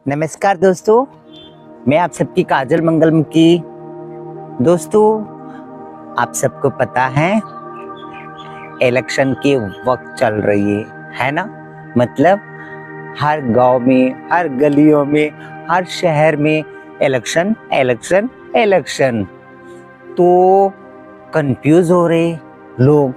नमस्कार दोस्तों, मैं आप सबकी काजल मंगलम की। दोस्तों, आप सबको पता है इलेक्शन के वक्त चल रही है ना। मतलब हर गांव में, हर गलियों में, हर शहर में इलेक्शन इलेक्शन इलेक्शन। तो कंफ्यूज हो रहे लोग,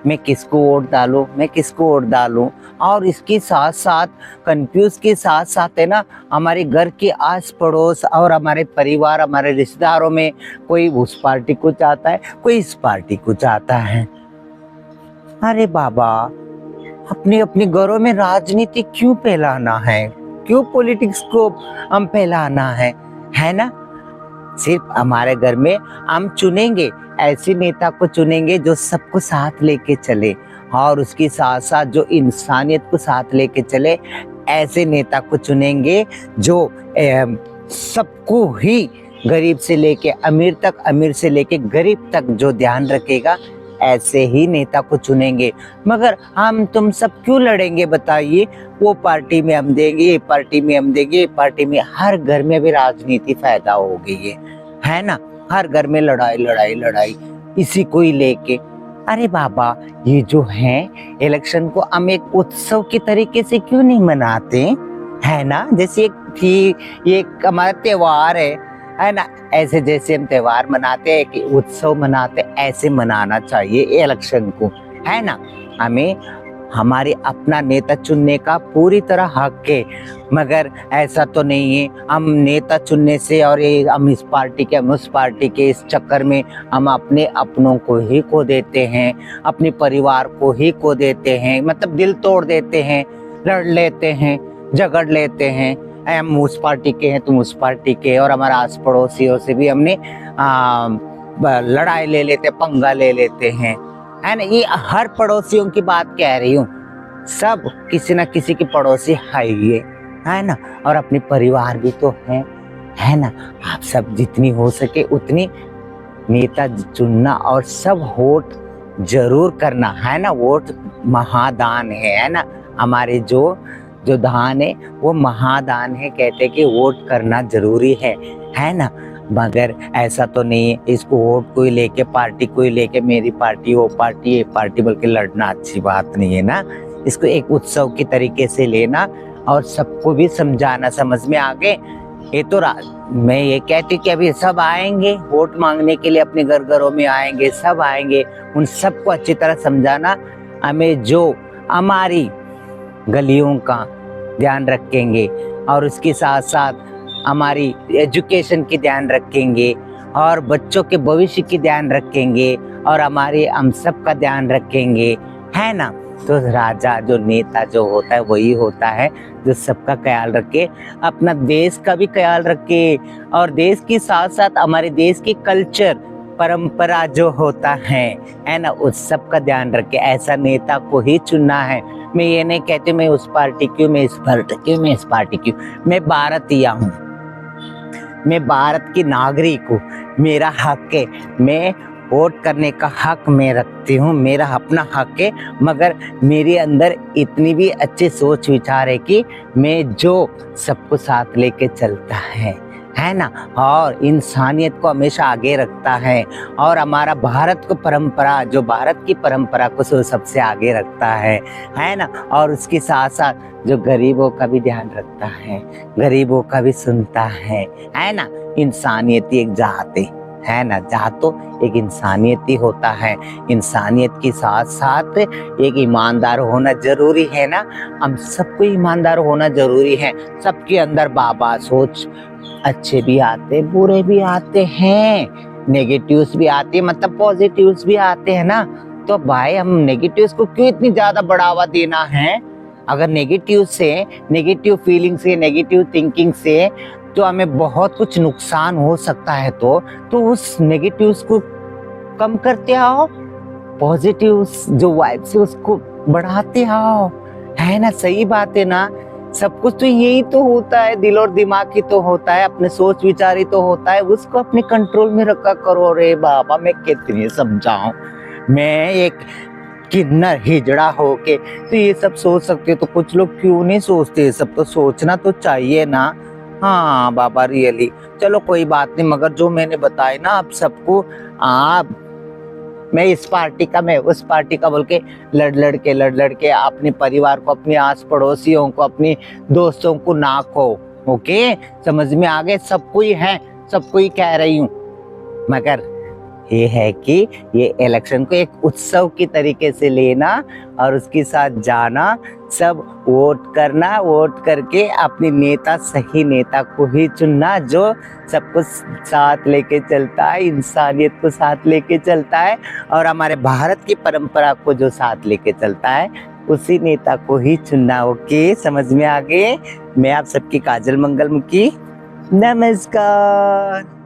मैं किसको वोट डालूं, मैं किसको वोट डालूं। और इसके साथ साथ कंफ्यूज के साथ साथ है ना, हमारे घर के आस पड़ोस और हमारे परिवार, हमारे रिश्तेदारों में कोई उस पार्टी को चाहता है, कोई इस पार्टी को चाहता है। अरे बाबा, अपने अपने घरों में राजनीति क्यों फैलाना है, क्यों पॉलिटिक्स को हम फैलाना है ना। सिर्फ हमारे घर में हम चुनेंगे, ऐसे नेता को चुनेंगे जो सबको साथ लेके चले और उसके साथ साथ जो इंसानियत को साथ लेके चले। ऐसे नेता को चुनेंगे जो सबको ही, गरीब से लेके अमीर तक, अमीर से लेके गरीब तक जो ध्यान रखेगा, ऐसे ही नेता को चुनेंगे। मगर हम तुम सब क्यों लड़ेंगे बताइए। वो पार्टी में हम देंगे, ये पार्टी में हम देंगे, ये पार्टी में। हर घर में भी राजनीति पैदा हो गई है ना। हर घर में लड़ाई लड़ाई लड़ाई, इसी को ही लेके। अरे बाबा, ये जो है इलेक्शन को हम एक उत्सव के तरीके से क्यों नहीं मनाते, है ना। जैसे एक हमारा त्योहार है ना। ऐसे जैसे हम त्योहार मनाते हैं कि उत्सव मनाते, ऐसे मनाना चाहिए इलेक्शन को, है ना। हमें हमारे अपना नेता चुनने का पूरी तरह हक है। मगर ऐसा तो नहीं है हम नेता चुनने से और ये हम इस पार्टी के, हम उस पार्टी के, इस चक्कर में हम अपने अपनों को ही खो देते हैं, अपने परिवार को ही खो देते हैं। मतलब दिल तोड़ देते हैं, लड़ लेते हैं, झगड़ लेते हैं। हम उस पार्टी के हैं, तुम उस पार्टी के। और हमारे आस पड़ोसियों से भी हमने लड़ाई ले लेते, पंगा ले लेते हैं, है ना। ये हर पड़ोसियों की बात कह रही हूँ, सब किसी ना किसी के पड़ोसी है ना। और अपने परिवार भी तो है ना। आप सब जितनी हो सके उतनी नेता चुनना और सब वोट जरूर करना, है ना। वोट महादान है ना। हमारे जो दान है वो महादान है। कहते कि वोट करना जरूरी है ना। मगर ऐसा तो नहीं है इसको वोट को ही लेके, पार्टी को ही लेके, मेरी पार्टी, वो पार्टी, ये पार्टी, बल्कि लड़ना अच्छी बात नहीं है ना। इसको एक उत्सव के तरीके से लेना और सबको भी समझाना, समझ में आ गए। ये तो मैं ये कहती कि अभी सब आएंगे वोट मांगने के लिए, अपने घरों में आएंगे, सब आएंगे। उन सबको अच्छी तरह समझाना। हमें जो हमारी गलियों का ध्यान रखेंगे और उसके साथ साथ हमारी एजुकेशन की ध्यान रखेंगे और बच्चों के भविष्य की ध्यान रखेंगे और हमारे हम सब का ध्यान रखेंगे, है ना। तो राजा, जो नेता जो होता है, वही होता है जो सबका ख्याल रखे, अपना देश का भी ख्याल रखे और देश के साथ साथ हमारे देश की कल्चर, परंपरा जो होता है ना, उस सब का ध्यान रखे। ऐसा नेता को ही चुनना है। मैं ये नहीं कहती मैं उस पार्टी की, मैं इस पार्टी की, मैं इस पार्टी की। मैं भारतीय हूँ, मैं भारत की नागरिक हूँ, मेरा हक है। मैं वोट करने का हक मैं रखती हूँ, मेरा अपना हक है। मगर मेरे अंदर इतनी भी अच्छी सोच विचार है कि मैं जो सबको साथ लेके चलता है ना। और इंसानियत को हमेशा आगे रखता है और हमारा भारत को परंपरा, जो भारत की परंपरा को सबसे आगे रखता है ना। और उसके साथ साथ जो गरीबों का भी ध्यान रखता है, गरीबों का भी सुनता है ना। इंसानियत एक जात है ना। जात तो एक इंसानियत ही होता है। इंसानियत के साथ साथ एक ईमानदार होना जरूरी है ना। हम सबको ईमानदार होना जरूरी है। सबके अंदर बाबा सोच, अच्छे भी आते, बुरे भी आते हैं, नेगेटिव्स भी आते हैं, मतलब पॉजिटिव्स भी आते हैं ना। तो भाई हम नेगेटिव्स को क्यों इतनी ज्यादा बढ़ावा देना है। अगर नेगेटिव से, नेगेटिव फीलिंग से, नेगेटिव थिंकिंग से तो हमें बहुत कुछ नुकसान हो सकता है। तो उस नेगेटिव्स को कम करते आओ, पॉजिटिव जो वाइब्स है उसको बढ़ाते आओ, है ना। सही बात है ना। सब कुछ तो यही तो होता है, दिल और दिमाग ही तो होता है, अपने सोच विचार ही तो होता है। उसको अपने कंट्रोल में रखा करो। रे बाबा, मैं कितनी समझाऊं। मैं एक किन्नर हिजड़ा होके तो ये सब सोच सकते हो, तो कुछ लोग क्यों नहीं सोचते। सब तो सोचना तो चाहिए ना। हाँ बाबा रियली, चलो कोई बात नहीं, मगर जो मैंने बताया ना आप सबको, आप मैं इस पार्टी का, मैं उस पार्टी का बोल के लड़ लड़ के अपने परिवार को, अपने आस पड़ोसियों को, अपने दोस्तों को ना खो। ओके, समझ में आ गए? सबको ही है, सबको ही कह रही हूँ, मगर ये है कि ये इलेक्शन को एक उत्सव की तरीके से लेना और उसके साथ जाना, सब वोट करना, वोट करके अपने नेता, सही नेता को ही चुनना जो सबको साथ लेके चलता है, इंसानियत को साथ लेके चलता है और हमारे भारत की परंपरा को जो साथ लेके चलता है, उसी नेता को ही चुनना। ओके, समझ में आ गए? मैं आप सबकी काजल मंगलमुखी, नमस्कार।